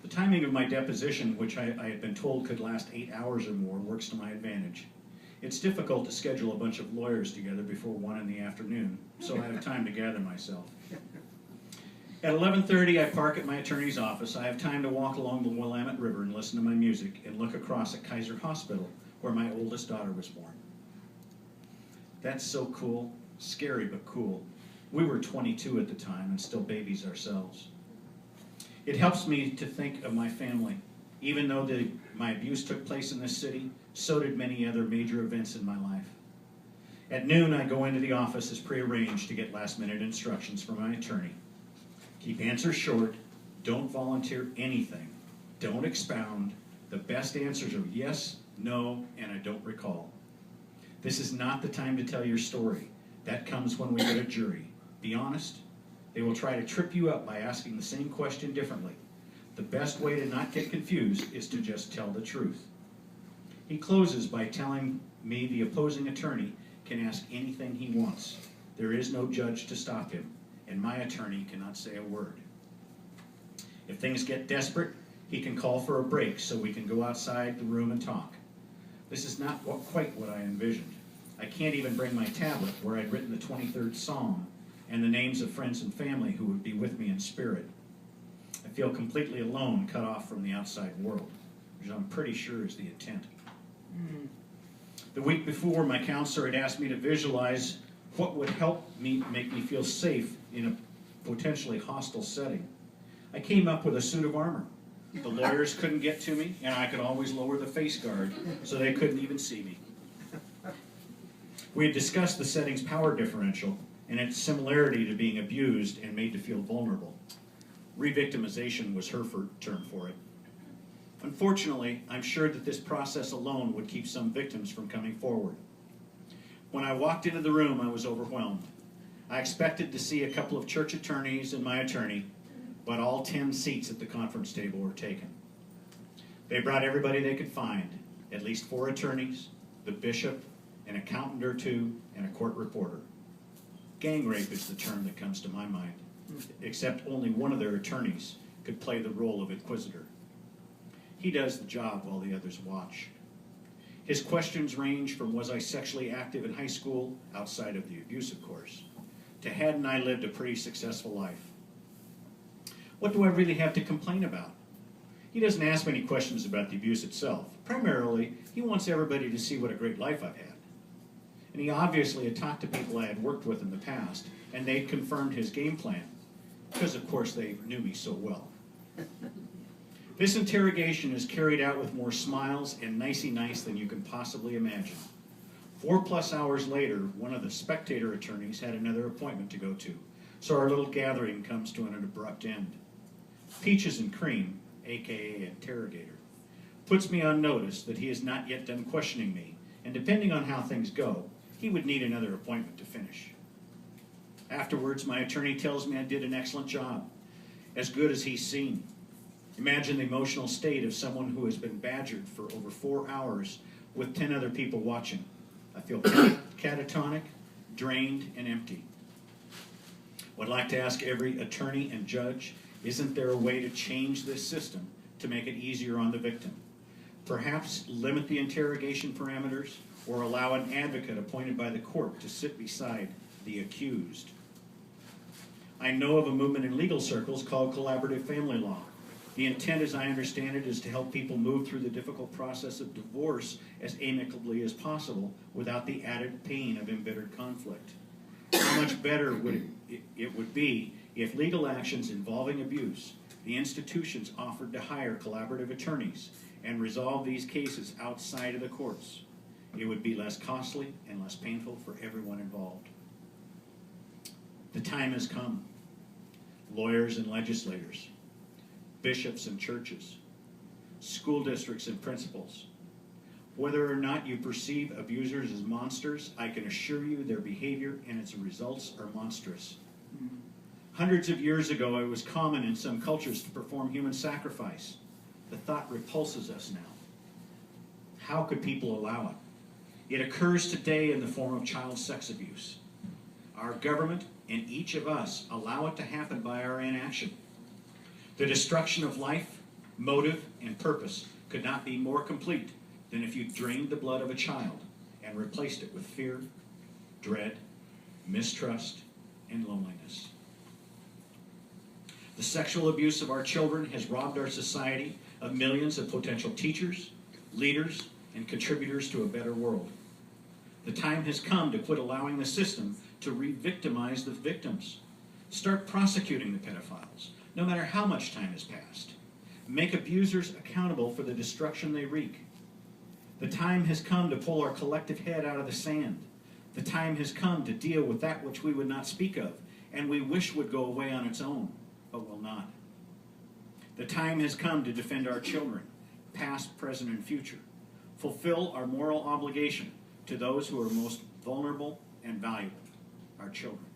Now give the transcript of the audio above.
The timing of my deposition, which I had been told could last 8 hours or more, works to my advantage. It's difficult to schedule a bunch of lawyers together before 1 in the afternoon, so I have time to gather myself. At 11:30, I park at my attorney's office. I have time to walk along the Willamette River and listen to my music and look across at Kaiser Hospital, where my oldest daughter was born. That's so cool. Scary, but cool. We were 22 at the time and still babies ourselves. It helps me to think of my family. Even though my abuse took place in this city, so did many other major events in my life. At noon, I go into the office as prearranged to get last-minute instructions from my attorney. Keep answers short. Don't volunteer anything. Don't expound. The best answers are yes, no, and I don't recall. This is not the time to tell your story. That comes when we get a jury. Be honest. They will try to trip you up by asking the same question differently. The best way to not get confused is to just tell the truth. He closes by telling me the opposing attorney can ask anything he wants. There is no judge to stop him, and my attorney cannot say a word. If things get desperate, he can call for a break so we can go outside the room and talk. This is not quite what I envisioned. I can't even bring my tablet where I'd written the 23rd Psalm and the names of friends and family who would be with me in spirit. I feel completely alone, cut off from the outside world, which I'm pretty sure is the intent. The week before, my counselor had asked me to visualize what would help me make me feel safe in a potentially hostile setting. I came up with a suit of armor. The lawyers couldn't get to me, and I could always lower the face guard so they couldn't even see me. We had discussed the setting's power differential and its similarity to being abused and made to feel vulnerable. Revictimization was her term for it. Unfortunately, I'm sure that this process alone would keep some victims from coming forward. When I walked into the room, I was overwhelmed. I expected to see a couple of church attorneys and my attorney, but all 10 seats at the conference table were taken. They brought everybody they could find, at least 4 attorneys, the bishop, an accountant or 2, and a court reporter. Gang rape is the term that comes to my mind, except only one of their attorneys could play the role of inquisitor. He does the job while the others watch. His questions range from was I sexually active in high school, outside of the abuse of course, to hadn't I lived a pretty successful life. What do I really have to complain about? He doesn't ask many questions about the abuse itself. Primarily, he wants everybody to see what a great life I've had. And he obviously had talked to people I had worked with in the past, and they'd confirmed his game plan, because of course they knew me so well. This interrogation is carried out with more smiles and nicey-nice than you can possibly imagine. 4+ hours later, one of the spectator attorneys had another appointment to go to, so our little gathering comes to an abrupt end. Peaches and Cream, aka Interrogator, puts me on notice that he has not yet done questioning me, and depending on how things go, he would need another appointment to finish. Afterwards, my attorney tells me I did an excellent job, as good as he's seen. Imagine the emotional state of someone who has been badgered for over 4 hours with 10 other people watching. I feel catatonic, drained, and empty. What I'd like to ask every attorney and judge, isn't there a way to change this system to make it easier on the victim? Perhaps limit the interrogation parameters or allow an advocate appointed by the court to sit beside the accused. I know of a movement in legal circles called collaborative family law. The intent, as I understand it, is to help people move through the difficult process of divorce as amicably as possible without the added pain of embittered conflict. How much better would it would be if legal actions involving abuse, the institutions offered to hire collaborative attorneys and resolve these cases outside of the courts. It would be less costly and less painful for everyone involved. The time has come. Lawyers and legislators, bishops and churches, school districts and principals. Whether or not you perceive abusers as monsters, I can assure you their behavior and its results are monstrous. Hundreds of years ago, it was common in some cultures to perform human sacrifice. The thought repulses us now. How could people allow it? It occurs today in the form of child sex abuse. Our government and each of us allow it to happen by our inaction. The destruction of life, Motive and purpose could not be more complete than if you drained the blood of a child and replaced it with fear, dread, mistrust, and loneliness. The sexual abuse of our children has robbed our society of millions of potential teachers, leaders, and contributors to a better world. The time has come to quit allowing the system to re-victimize the victims. Start prosecuting the pedophiles, no matter how much time has passed. Make abusers accountable for the destruction they wreak. The time has come to pull our collective head out of the sand. The time has come to deal with that which we would not speak of, and we wish would go away on its own, but will not. The time has come to defend our children, past, present, and future. Fulfill our moral obligation to those who are most vulnerable and valuable, our children.